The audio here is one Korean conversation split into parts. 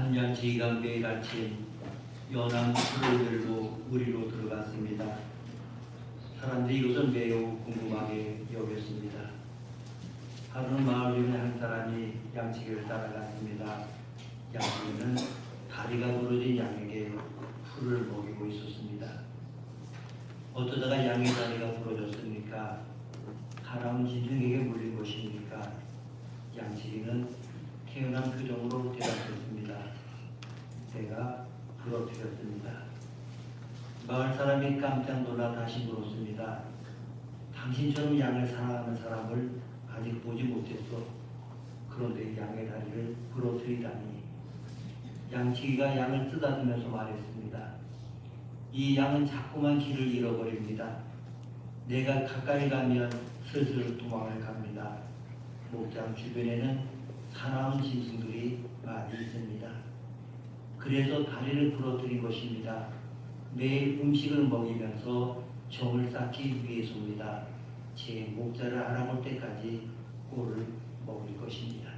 한 양치기가 매일 아침 연한 불을 들고 우리로 들어갔습니다. 사람들이 이것을 매우 궁금하게 여겼습니다. 하루는 마을 중에 한 사람이 양치기를 따라갔습니다. 양치기는 다리가 부러진 양에게 풀을 먹이고 있었습니다. 어쩌다가 양의 다리가 부러졌습니까? 사람은 짐승에게 물린 것입니까? 양치기는 태연한 표정으로 대답했습니다. 내가 부러뜨렸습니다. 마을 사람이 깜짝 놀라 다시 물었습니다. 당신처럼 양을 사랑하는 사람을 아직 보지 못했어. 그런데 양의 다리를 부러뜨리다니. 양치기가 양을 쓰다듬으면서 말했습니다. 이 양은 자꾸만 길을 잃어버립니다. 내가 가까이 가면 슬슬 도망을 갑니다. 목장 주변에는 사나운 짐승들이 많이 있습니다. 그래서 다리를 부러뜨린 것입니다. 매일 음식을 먹이면서 정을 쌓기 위해서입니다. 제 목자를 알아볼 때까지 꼴을 먹일 것입니다.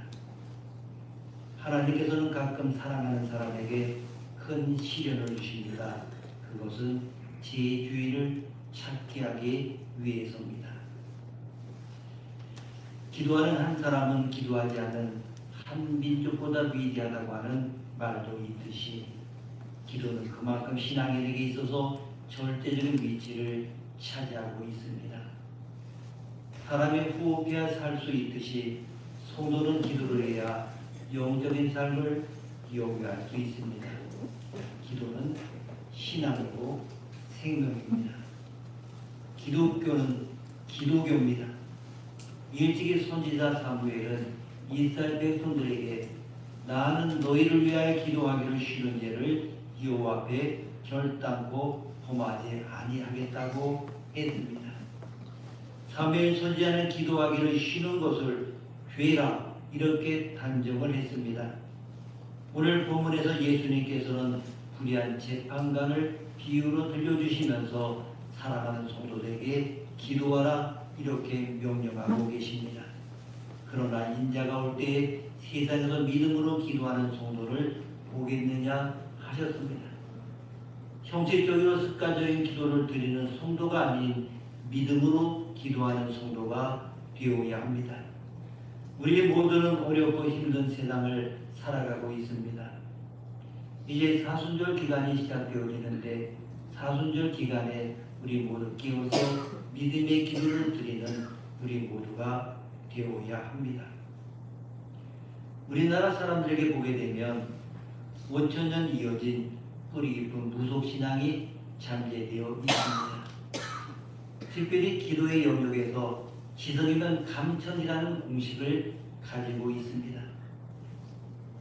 하나님께서는 가끔 사랑하는 사람에게 큰 시련을 주십니다. 그것은 제 주의를 찾게 하기 위해서입니다. 기도하는 한 사람은 기도하지 않는 한 민족보다 위대하다고 하는 말도 있듯이 기도는 그만큼 신앙인에게 있어서 절대적인 위치를 차지하고 있습니다. 사람이 호흡해야 살 수 있듯이 성도는 기도를 해야 영적인 삶을 영위할 수 있습니다. 기도는 신앙이고 생명입니다. 기독교는 기도교입니다. 일찍이 선지자 사무엘은 이스라엘 백성들에게 나는 너희를 위하여 기도하기를 쉬는 죄를 여호와 앞에 결단코 범하지 아니하겠다고 했습니다. 사무엘 선지자는 기도하기를 쉬는 것을 죄라 이렇게 단정을 했습니다. 오늘 본문에서 예수님께서는 불의한 재판관을 비유로 들려주시면서 사랑하는 성도들에게 기도하라 이렇게 명령하고 계십니다. 그러나 인자가 올 때에 세상에서 믿음으로 기도하는 성도를 보겠느냐 하셨습니다. 형식적이고 습관적인 기도를 드리는 성도가 아닌 믿음으로 기도하는 성도가 되어야 합니다. 우리 모두는 어렵고 힘든 세상을 살아가고 있습니다. 이제 사순절 기간이 시작되어지는데 사순절 기간에 우리 모두 깨어서 믿음의 기도를 드리는 우리 모두가 되어야 합니다. 우리나라 사람들에게 보게 되면 5,000년 이어진 뿌리 깊은 무속신앙이 잠재되어 있습니다. 특별히 기도의 영역에서 지성이면 감천이라는 공식을 가지고 있습니다.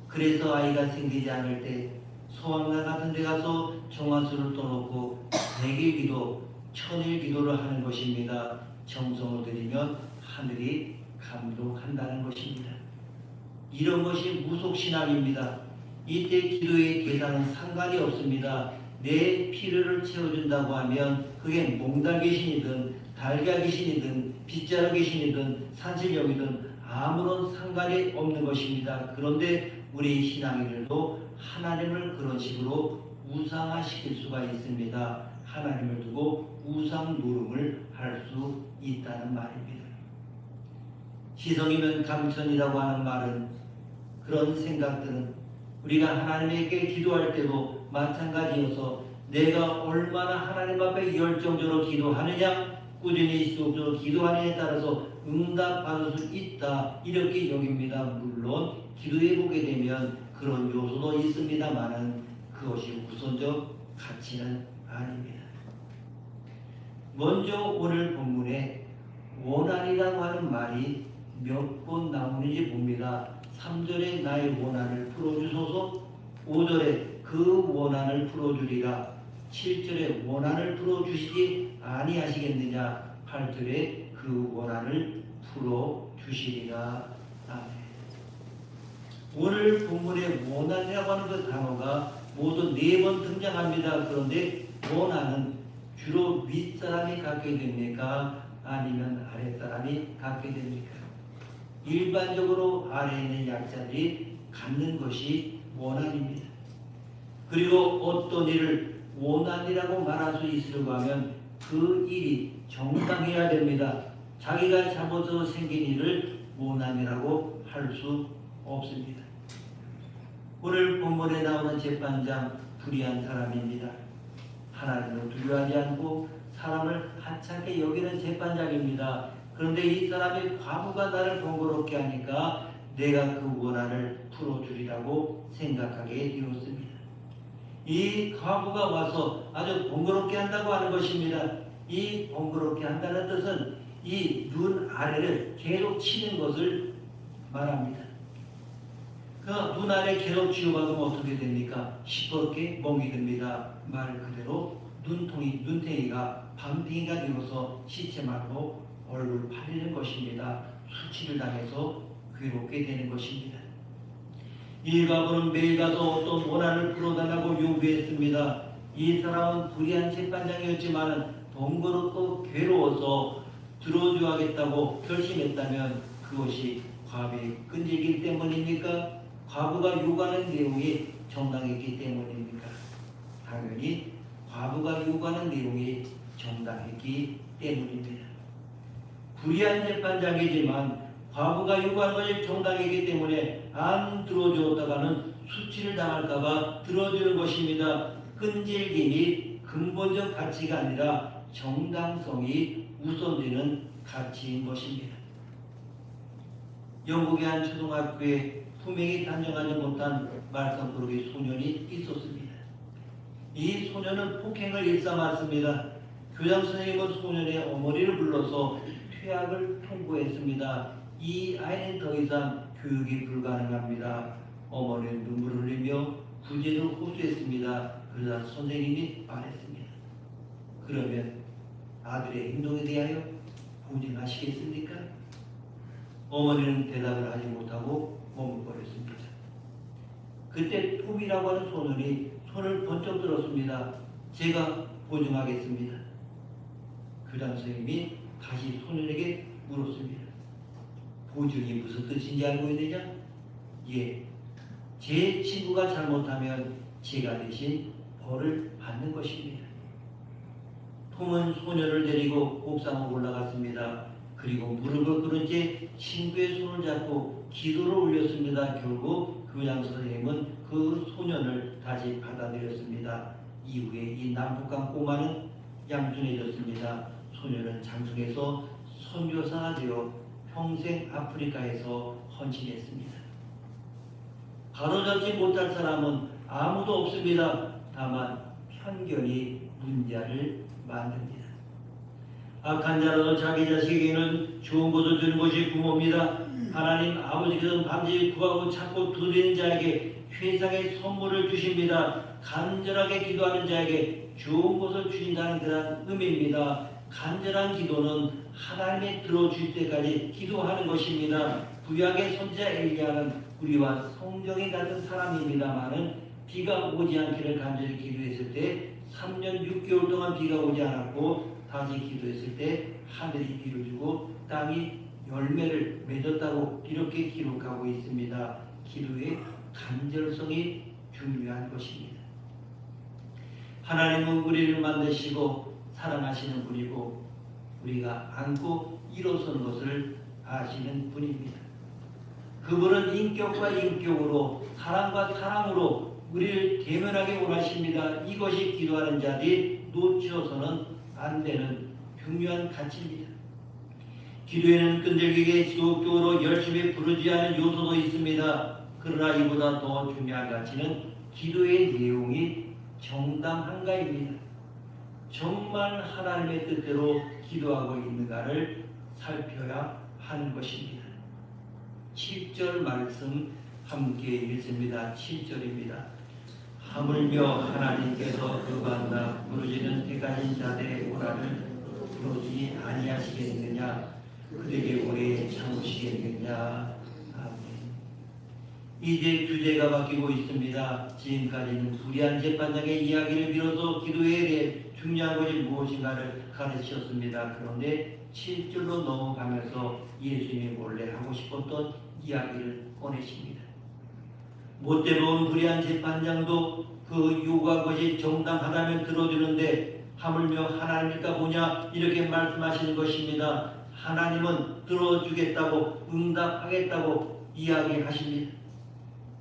그래서 아이가 생기지 않을 때 소아과 같은 데 가서 정화수를 떠놓고 100일 기도, 1000일 기도를 하는 것입니다. 정성을 들이면 하늘이 감동한다는 것입니다. 이런 것이 무속신앙입니다. 이때 기도의 대상은 상관이 없습니다. 내 필요를 채워준다고 하면 그게 몽달 귀신이든 달걀 귀신이든 빗자루 귀신이든 산신령이든 아무런 상관이 없는 것입니다. 그런데 우리 신앙인들도 하나님을 그런 식으로 우상화시킬 수가 있습니다. 하나님을 두고 우상 노름을 할 수 있다는 말입니다. 지성이면 감천이라고 하는 말은 그런 생각들은 우리가 하나님에게 기도할 때도 마찬가지여서 내가 얼마나 하나님 앞에 열정적으로 기도하느냐, 꾸준히 지속적으로 기도하느냐에 따라서 응답받을 수 있다 이렇게 여깁니다. 물론 기도해 보게 되면 그런 요소도 있습니다만은 그것이 우선적 가치는 아닙니다. 먼저 오늘 본문에 원한이라고 하는 말이 몇 번 나오는지 봅니다. 3절에 나의 원한을 풀어주소서, 5절에 그 원한을 풀어주리라, 7절에 원한을 풀어주시지 아니하시겠느냐, 8절에 그 원한을 풀어주시리라. 아멘. 오늘 본문에 원한이라고 하는 그 단어가 모두 4번 등장합니다. 그런데 원한은 주로 윗사람이 갖게 됩니까? 아니면 아랫사람이 갖게 됩니까? 일반적으로 아래에 있는 약자들이 갖는 것이 원한입니다. 그리고 어떤 일을 원한이라고 말할 수 있으려고 하면 그 일이 정당해야 됩니다. 자기가 잘못해서 생긴 일을 원한이라고 할 수 없습니다. 오늘 본문에 나오는 재판장 불의한 사람입니다. 하나님을 두려워하지 않고 사람을 하찮게 여기는 재판장입니다. 그런데 이 사람이 과부가 나를 번거롭게 하니까 내가 그 원한을 풀어주리라고 생각하게 되었습니다. 이 과부가 와서 아주 번거롭게 한다고 하는 것입니다. 이 번거롭게 한다는 뜻은 이 눈 아래를 계속 치는 것을 말합니다. 그 눈 아래 계속 쥐어박으면 어떻게 됩니까? 시퍼렇게 멍이 듭니다. 말 그대로 눈탱이가 밤탱이가 되어서 시체 말고 얼굴 팔리는 것입니다. 수치를 당해서 괴롭게 되는 것입니다. 이 과부는 매일 가서 어떤 원한을 풀어달라고 요구했습니다. 이 사람은 불의한 재판장이었지만 번거롭고 괴로워서 들어줘야겠다고 결심했다면 그것이 과부의 끈질기 때문입니까? 과부가 요구하는 내용이 정당했기 때문입니까? 당연히 과부가 요구하는 내용이 정당했기 때문입니다. 불의한 재판장이지만 과부가 요구하는 것이 정당이기 때문에 안 들어주었다가는 수치를 당할까봐 들어주는 것입니다. 끈질김이 근본적 가치가 아니라 정당성이 우선되는 가치인 것입니다. 영국의 한 초등학교에 품행이 단정하지 못한 말썽꾸러기 소년이 있었습니다. 이 소년은 폭행을 일삼았습니다. 교장 선생님은 소년의 어머니를 불러서 퇴학을 통보했습니다. 이 아이는 더 이상 교육이 불가능합니다. 어머니는 눈물을 흘리며 구제를 호소했습니다. 그러자 선생님이 말했습니다. 그러면 아들의 행동에 대하여 보증하시겠습니까? 어머니는 대답을 하지 못하고 머뭇거렸습니다. 그때 톰이라고 하는 소년이 손을 번쩍 들었습니다. 제가 보증하겠습니다. 교장 선생님이 다시 소년에게 물었습니다. 보증이 무슨 뜻인지 알고 있느냐? 예, 제 친구가 잘못하면 제가 대신 벌을 받는 것입니다. 톰은 소년을 데리고 옥상으로 올라갔습니다. 그리고 무릎을 꿇은 채 친구의 손을 잡고 기도를 올렸습니다. 결국 교장 선생님은 그 소년을 다시 받아들였습니다. 이후에 이 남북한 꼬마는 양순해졌습니다. 소년은 장성에서 선교사가 되어 평생 아프리카에서 헌신했습니다. 바로잡지 못할 사람은 아무도 없습니다. 다만 편견이 문제를 만듭니다. 악한 자라도 자기 자식에게는 좋은 것을 주는 것이 부모입니다. 하나님 아버지께서는 반드시 구하고 찾고 두드리는 자에게 세상의 선물을 주십니다. 간절하게 기도하는 자에게 좋은 것을 주신다는 그런 의미입니다. 간절한 기도는 하나님이 들어줄 때까지 기도하는 것입니다. 구약의 선지자 엘리야는 우리와 성경이 같은 사람입니다마는 비가 오지 않기를 간절히 기도했을 때 3년 6개월 동안 비가 오지 않았고 다시 기도했을 때 하늘이 비를 주고 땅이 열매를 맺었다고 이렇게 기록하고 있습니다. 기도의 간절성이 중요한 것입니다. 하나님은 우리를 만드시고 사랑하시는 분이고 우리가 안고 일어서는 것을 아시는 분입니다. 그분은 인격과 인격으로 사랑과 사랑으로 우리를 대면하게 원하십니다. 이것이 기도하는 자들이 놓쳐서는 안 되는 중요한 가치입니다. 기도에는 끈질기게 지속적으로 열심히 부르지 않은 요소도 있습니다. 그러나 이보다 더 중요한 가치는 기도의 내용이 정당한가입니다. 정말 하나님의 뜻대로 기도하고 있는가를 살펴야 하는 것입니다. 7절 말씀 함께 읽습니다. 7절입니다. 하물며 하나님께서 그 반다 부르짖는 택하신 자들의 고난을 부르지 아니하시겠느냐? 그들에게 오래 참으시겠느냐? 아멘. 이제 주제가 바뀌고 있습니다. 지금까지는 불의한 재판장의 이야기를 빌어서 기도에 대해 중요한 것이 무엇인가를 가르치셨습니다. 그런데 7절로 넘어가면서 예수님이 원래 하고 싶었던 이야기를 꺼내십니다. 못되고 불의한 재판장도 그 요구한 것이 정당하다면 들어주는데 하물며 하나님일까 보냐 이렇게 말씀하시는 것입니다. 하나님은 들어주겠다고 응답하겠다고 이야기하십니다.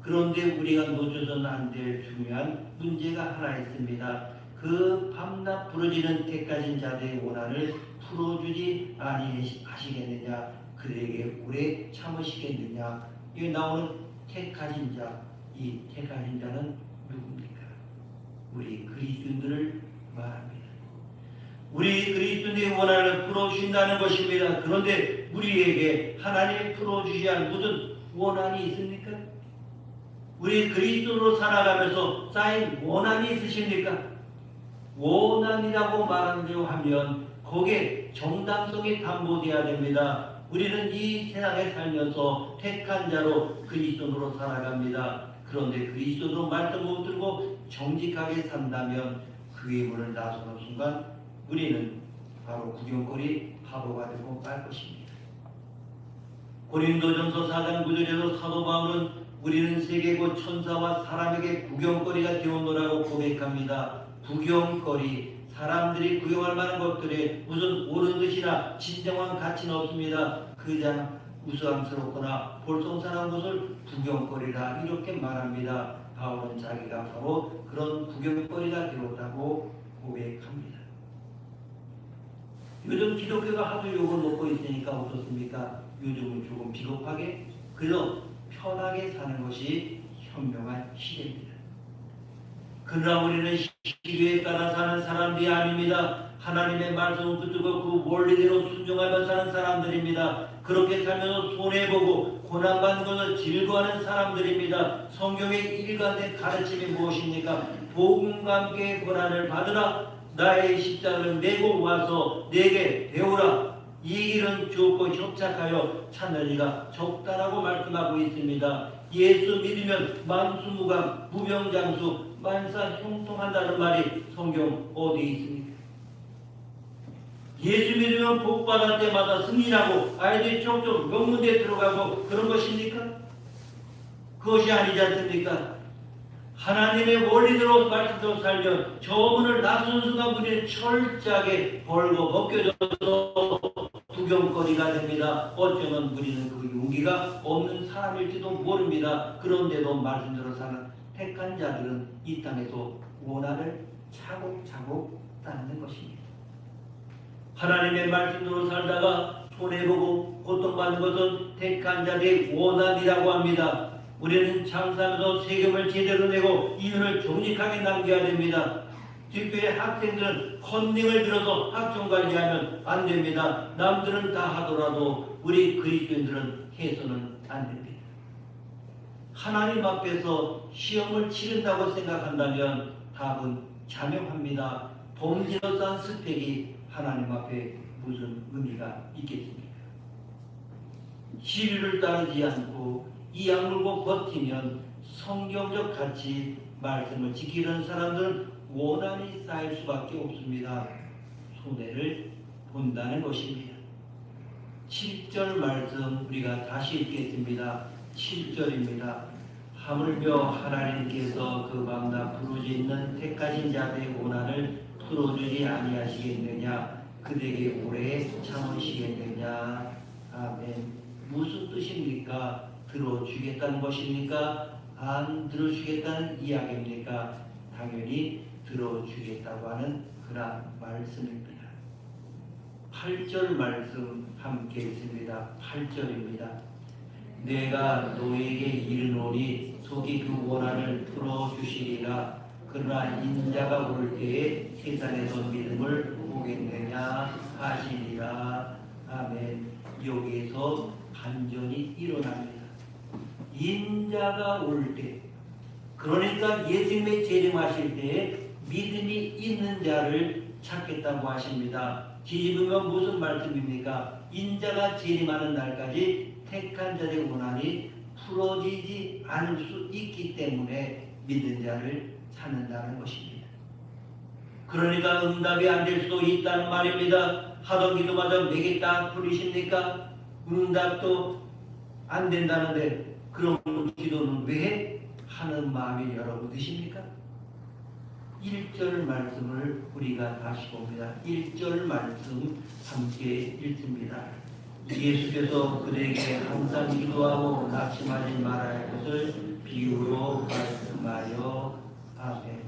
그런데 우리가 놓쳐서는 안 될 중요한 문제가 하나 있습니다. 그 밤낮 부러지는 택하신 자들의 원한을 풀어주지 아니하시겠느냐, 그들에게 오래 참으시겠느냐. 여기 나오는 택하신 자, 이 택하신 자는 누굽니까? 우리 그리스도인들을 말합니다. 우리 그리스도인의 원한을 풀어주신다는 것입니다. 그런데 우리에게 하나님이 풀어주셔야 할 무슨 원한이 있습니까? 우리 그리스도로 살아가면서 쌓인 원한이 있으십니까? 원한이라고 말하려고 하면 거기에 정당성이 담보되어야 됩니다. 우리는 이 세상에 살면서 택한 자로 그리스도로 살아갑니다. 그런데 그리스도로 말씀 못 들고 정직하게 산다면 그의 문을 나서는 순간 우리는 바로 구경거리 바보가 되고 말 것입니다. 고린도전서 4장 9절에서 사도 바울은 우리는 세계고 천사와 사람에게 구경거리가 되었노라고 고백합니다. 구경거리, 사람들이 구경할 만한 것들에 무슨 옳은 뜻이나 진정한 가치는 없습니다. 그냥 우스꽝스럽거나 볼썽사나운 것을 구경거리라 이렇게 말합니다. 바울은 자기가 바로 그런 구경거리가 되었다고 고백합니다. 요즘 기독교가 하도 욕을 먹고 있으니까 어떻습니까? 요즘은 조금 비겁하게 그래서 편하게 사는 것이 현명한 시대입니다. 그러나 우리는 시류에 따라 사는 사람들이 아닙니다. 하나님의 말씀을 붙들고 그 원리대로 순종하며 사는 사람들입니다. 그렇게 살면서 손해보고 고난받는 것을 즐거워하는 사람들입니다. 성경의 일관된 가르침이 무엇입니까? 복음과 함께 고난을 받으라. 나의 십자가를 메고 와서 내게 배우라. 이 길은 좁고 협착하여 찾는 이가 적다라고 말씀하고 있습니다. 예수 믿으면 만수무강, 무병장수, 만사 형통한다는 말이 성경 어디에 있습니까? 예수 믿으면 복받을 때마다 승리하고 아이들이 족족 명문대에 들어가고 그런 것입니까? 그것이 아니지 않습니까? 하나님의 원리대로 말씀대로 살면 저 문을 나서는 순간 우리는 철저하게 벌고 벗겨져서 구경거리가 됩니다. 어쩌면 우리는 그 용기가 없는 사람일지도 모릅니다. 그런데도 말씀대로 사는 택한 자들은 이 땅에도 원한을 차곡차곡 쌓는 것입니다. 하나님의 말씀대로 살다가 손해보고 고통받는 것은 택한 자들의 원한이라고 합니다. 우리는 장사하면서 세금을 제대로 내고 이윤을 정직하게 남겨야 됩니다. 특별히 학생들은 컨닝을 들어서 학종 관리하면 안 됩니다. 남들은 다 하더라도 우리 그리스도인들은 해서는 안 됩니다. 하나님 앞에서 시험을 치른다고 생각한다면 답은 자명합니다. 범죄로 싼 스펙이 하나님 앞에 무슨 의미가 있겠습니까? 시류를 따르지 않고 이 악물고 버티면 성경적 가치 말씀을 지키는 사람들은 원한이 쌓일 수밖에 없습니다. 손해를 본다는 것입니다. 7절 말씀 우리가 다시 읽겠습니다. 7절입니다. 하물며 하나님께서 그 밤낮 부르짖는 있는 택하신 자들의 고난을 풀어주지 아니하시겠느냐, 그들에게 오래 참으시겠느냐. 아멘. 무슨 뜻입니까? 들어주겠다는 것입니까? 안 들어주겠다는 이야기입니까? 당연히 들어주겠다고 하는 그런 말씀입니다. 8절 말씀 함께 읽습니다. 8절입니다. 내가 너에게 이르노니 속이 그 고난을 풀어주시리라. 그러나 인자가 올 때에 세상에서 믿음을 보겠느냐 하시니라. 아멘. 여기에서 반전이 일어납니다. 인자가 올 때, 그러니까 예수님의 재림하실 때에 믿음이 있는 자를 찾겠다고 하십니다. 뒤집으면 무슨 말씀입니까? 인자가 재림하는 날까지 택한 자의 고난이 풀어지지 않을 수 있기 때문에 믿는 자를 찾는다는 것입니다. 그러니까 응답이 안 될 수도 있다는 말입니다. 하던 기도마저 내게 딱 풀리십니까? 응답도 안 된다는데 그런 기도는 왜 해? 하는 마음이 여러분 드십니까? 1절 말씀을 우리가 다시 봅니다. 1절 말씀 함께 읽습니다. 예수께서 그들에게 항상 기도하고 낙심하지 말아야 할 것을 비유로 말씀하여 아멘.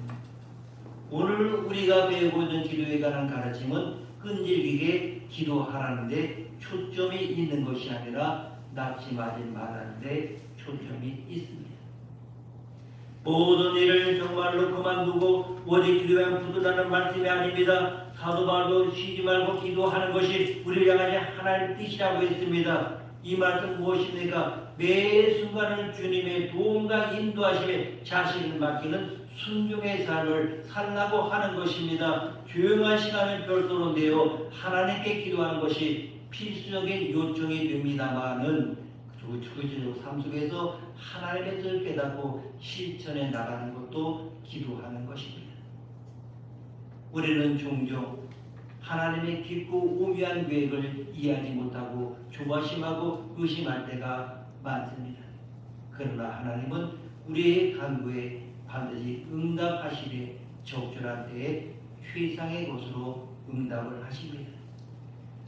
오늘 우리가 배우고 있는 기도에 관한 가르침은 끈질기게 기도하라는데 초점이 있는 것이 아니라 낙심하지 말라는데 초점이 있습니다. 모든 일을 정말로 그만두고 오직 기도에 붙들라는 말씀이 아닙니다. 사도 바울도 쉬지 말고 기도하는 것이 우리를 향하신 하나님의 뜻이라고 했습니다. 이 말씀 무엇입니까? 매 순간은 주님의 도움과 인도하심에 자신을 맡기는 순종의 삶을 살라고 하는 것입니다. 조용한 시간을 별도로 내어 하나님께 기도하는 것이 필수적인 요청이 됩니다마는 구체적으로 삶 속에서 하나님의 뜻을 깨닫고 실천해 나가는 것도 기도하는 것입니다. 우리는 종종 하나님의 깊고 오묘한 계획을 이해하지 못하고 조바심하고 의심할 때가 많습니다. 그러나 하나님은 우리의 간구에 반드시 응답하시되 적절한 때에 최상의 것으로 응답을 하십니다.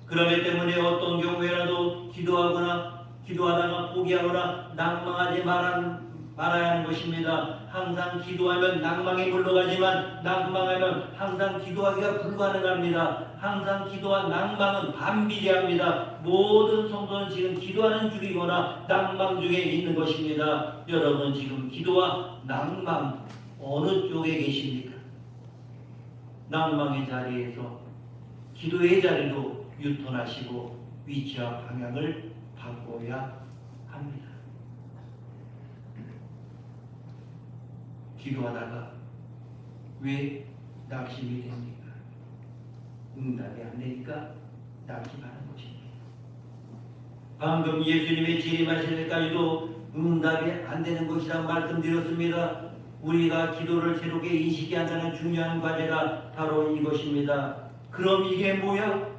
그러기 때문에 어떤 경우에라도 기도하다가 포기하거나 낭망하지 말아야 하는 것입니다. 항상 기도하면 낭망에 물러가지만 낭망하면 항상 기도하기가 불가능합니다. 항상 기도와 낭망은 반비례합니다. 모든 성도는 지금 기도하는 중이거나 낭망 중에 있는 것입니다. 여러분 지금 기도와 낭망 어느 쪽에 계십니까? 낭망의 자리에서 기도의 자리로 유턴하시고 위치와 방향을 바꿔야 합니다. 기도하다가 왜 낙심이 됩니까? 응답이 안 되니까 낙심하는 것입니다. 방금 예수님의 재림하실 때까지도 응답이 안 되는 것이라 말씀드렸습니다. 우리가 기도를 새롭게 인식한다는 중요한 과제가 바로 이것입니다. 그럼 이게 뭐야?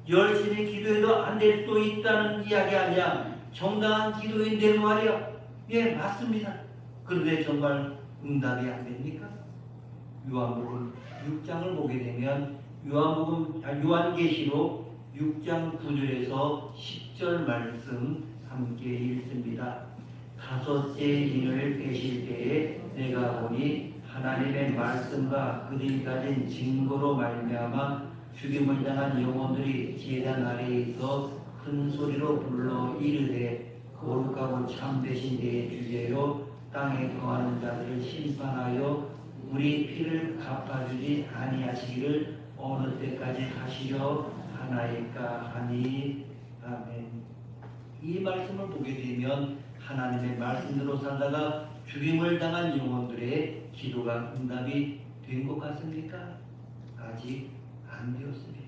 열심히 기도해도 안 될 수도 있다는 이야기 아니야. 정당한 기도인데 말이야. 예, 맞습니다. 그런데 정말 응답이 안 됩니까? 요한복음 6장을 보게 되면 요한계시록 6장 9절에서 10절 말씀 함께 읽습니다. 다섯째 인을 빼실 때에 내가 보니 하나님의 말씀과 그들이 가진 증거로 말미암아 죽임을 당한 영혼들이 제단 아래에 있어 큰 소리로 불러 이르되 거룩하고 참되신 데의 주제요 땅에 거하는 자들을 심판하여 우리 피를 갚아주지 아니하시기를 어느 때까지 하시려 하나이까 하니. 아멘. 이 말씀을 보게 되면 하나님의 말씀대로 살다가 죽임을 당한 영혼들의 기도가 응답이 된 것 같습니까? 아직 안 되었습니다.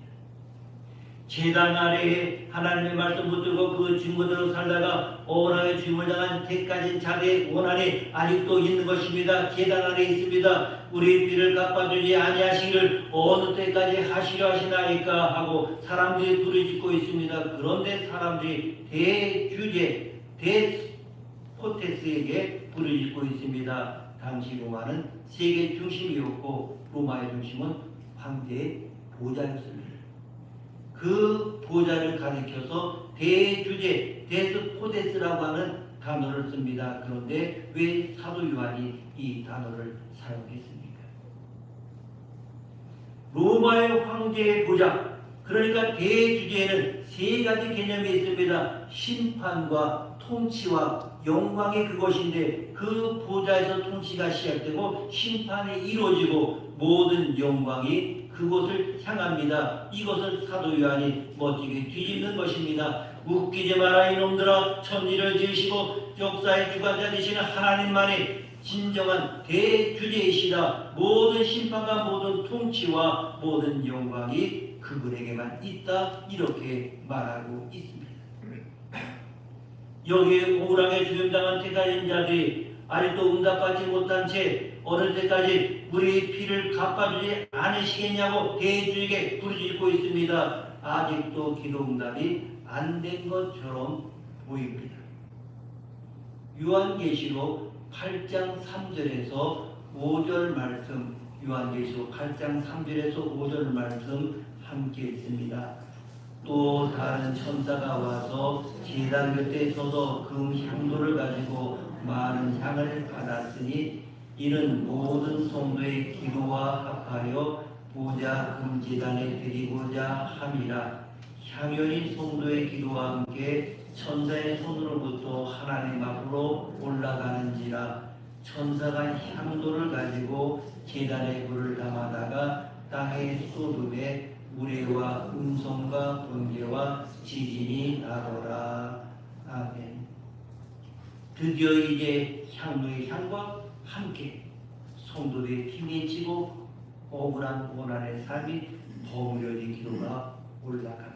제단 아래에 하나님의 말씀 붙들고 그 증거대로 살다가 억울하게 죽임을 당한 택가진 자들의 원한이 아직도 있는 것입니다. 제단 아래에 있습니다. 우리 피를 갚아주지 아니하시기를 어느 때까지 하시려 하시나이까 하고 사람들이 부르짖고 있습니다. 그런데 사람들이 대주제 데스포테스에게 부르짖고 있습니다. 당시 로마는 세계 중심이었고 로마의 중심은 황제의 보좌였습니다. 그 보좌를 가리켜서 대주제 데스포테스라고 하는 단어를 씁니다. 그런데 왜 사도 요한이 이 단어를 사용했습니까? 로마의 황제의 보좌, 그러니까 대주제에는 세 가지 개념이 있습니다. 심판과 통치와 영광이 그것인데 그 보좌에서 통치가 시작되고 심판이 이루어지고 모든 영광이 그곳을 향합니다. 이것을 사도 요한이 멋지게 뒤집는 것입니다. 웃기지 마라 이놈들아, 천지를 지으시고 역사의 주관자 되시는 하나님만이 진정한 대주제이시다. 모든 심판과 모든 통치와 모든 영광이 그분에게만 있다. 이렇게 말하고 있습니다. 여기에 억울하게 죽임당한 택하신 자들이 아직도 응답받지 못한 채 어느 때까지 우리 피를 갚아주지 않으시겠냐고 대주에게 부르짖고 있습니다. 아직도 기도 응답이 안 된 것처럼 보입니다. 요한계시록 8장 3절에서 5절 말씀, 요한계시록 8장 3절에서 5절 말씀 함께 있습니다. 또 다른 천사가 와서 제단 곁에 서서 금 향도를 가지고 많은 향을 받았으니 이는 모든 성도의 기도와 합하여 보좌 금제단에 드리고자 함이라. 향연이 성도의 기도와 함께 천사의 손으로부터 하나님 앞으로 올라가는지라. 천사가 향도를 가지고 제단에 불을 담아다가 땅에 쏟음에 우레와 음성과 번개와 지진이 나더라. 아멘. 드디어 이제 향로의 향과 함께 성도들의 힘이 지고 억울한 고난의 삶이 버무려진 기도가 올라갑니다.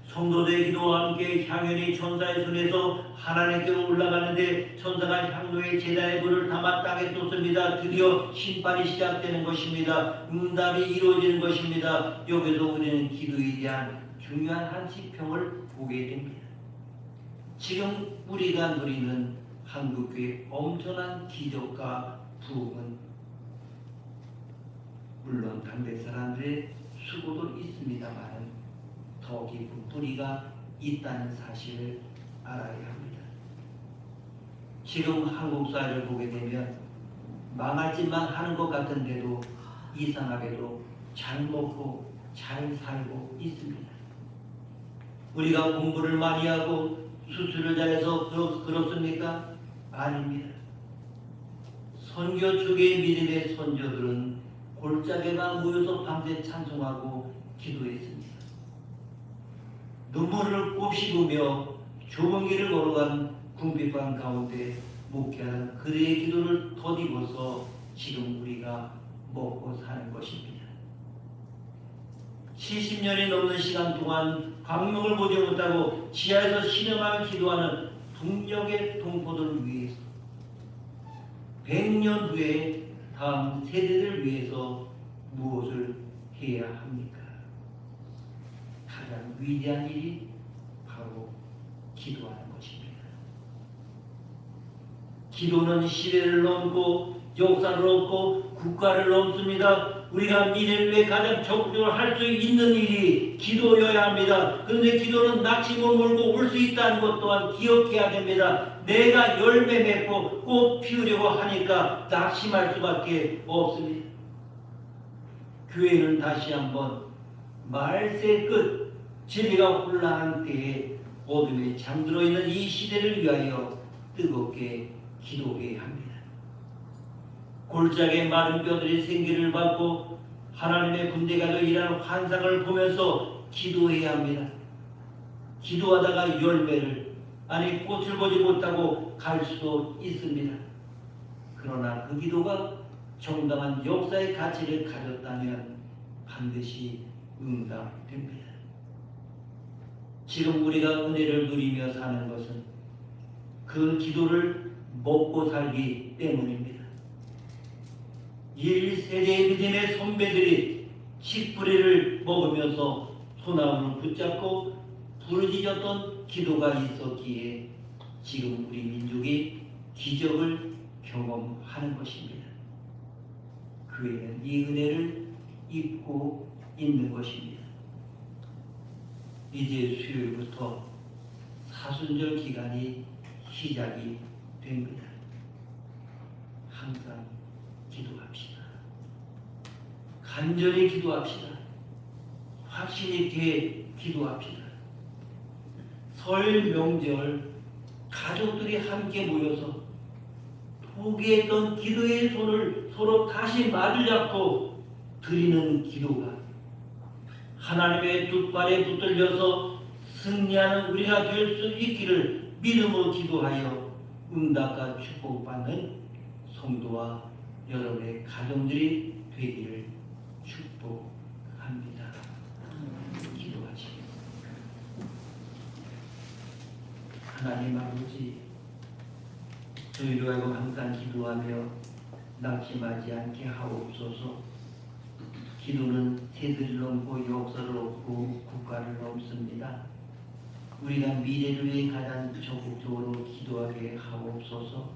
성도들의 기도와 함께 향연이 천사의 손에서 하나님께로 올라가는데 천사가 향로의 제단의 불을 담아 땅에 쏟습니다. 드디어 심판이 시작되는 것입니다. 응답이 이루어지는 것입니다. 여기서 우리는 기도에 대한 중요한 한 지평을 보게 됩니다. 지금 우리가 누리는 한국교회의 엄청난 기적과 부흥은 물론 당대 사람들의 수고도 있습니다만 더 깊은 뿌리가 있다는 사실을 알아야 합니다. 지금 한국 사회를 보게 되면 망할 짓만 하는 것 같은데도 이상하게도 잘 먹고 잘 살고 있습니다. 우리가 공부를 많이 하고 수술을 잘해서 그렇습니까? 아닙니다. 선교 축의 믿음의 선조들은 골짜기가 모여서 밤새 찬송하고 기도했습니다. 눈물을 곱씹으며 좁은 길을 걸어간 궁핍한 가운데 목회하는 그들의 기도를 덧입어서 지금 우리가 먹고 사는 것입니다. 70년이 넘는 시간 동안 광명을 보지 못하고 지하에서 신음하며 기도하는 북녘의 동포들을 위해서 100년 후에 다음 세대를 위해서 무엇을 해야 합니까? 가장 위대한 일이 바로 기도하는 것입니다. 기도는 시대를 넘고 역사를 넘고 국가를 넘습니다. 우리가 미래를 위해 가장 적극적으로 할 수 있는 일이 기도여야 합니다. 그런데 기도는 낙심을 몰고 올 수 있다는 것 또한 기억해야 됩니다. 내가 열매 맺고 꽃 피우려고 하니까 낙심할 수밖에 없습니다. 교회는 다시 한번 말세 끝 진리가 혼란한 때에 어둠에 잠들어 있는 이 시대를 위하여 뜨겁게 기도해야 합니다. 골짜기의 마른 뼈들이 생기를 받고 하나님의 군대가 되어 일하는 환상을 보면서 기도해야 합니다. 기도하다가 열매를 아니 꽃을 보지 못하고 갈 수도 있습니다. 그러나 그 기도가 정당한 역사의 가치를 가졌다면 반드시 응답됩니다. 지금 우리가 은혜를 누리며 사는 것은 그 기도를 먹고 살기 때문입니다. 1세대의 믿음의 선배들이 식뿌리를 먹으면서 소나무를 붙잡고 부르짖었던 기도가 있었기에 지금 우리 민족이 기적을 경험하는 것입니다. 그 애는 이 은혜를 입고 있는 것입니다. 이제 수요일부터 사순절 기간이 시작이 됩니다. 항상 기도합시다. 간절히 기도합시다. 확신 있게 기도합시다. 설 명절 가족들이 함께 모여서 포기했던 기도의 손을 서로 다시 마주잡고 드리는 기도가 하나님의 두 발에 붙들려서 승리하는 우리가 될 수 있기를 믿음으로 기도하여 응답과 축복받는 성도와 여러분의 가정들이 되기를 축복합니다. 기도하시겠습니다. 하나님 아버지, 저희로 하여금 항상 기도하며 낙심하지 않게 하옵소서. 기도는 세대를 넘고 역사를 넘고 국가를 넘습니다. 우리가 미래를 위해 가장 적극적으로 기도하게 하옵소서.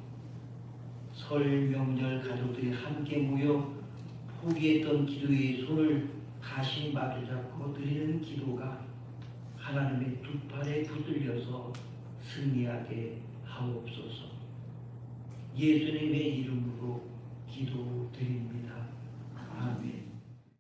설 명절 가족들이 함께 모여 포기했던 기도의 손을 다시 마주잡고 드리는 기도가 하나님의 두 팔에 붙들려서 승리하게 하옵소서. 예수님의 이름으로 기도드립니다. 아멘.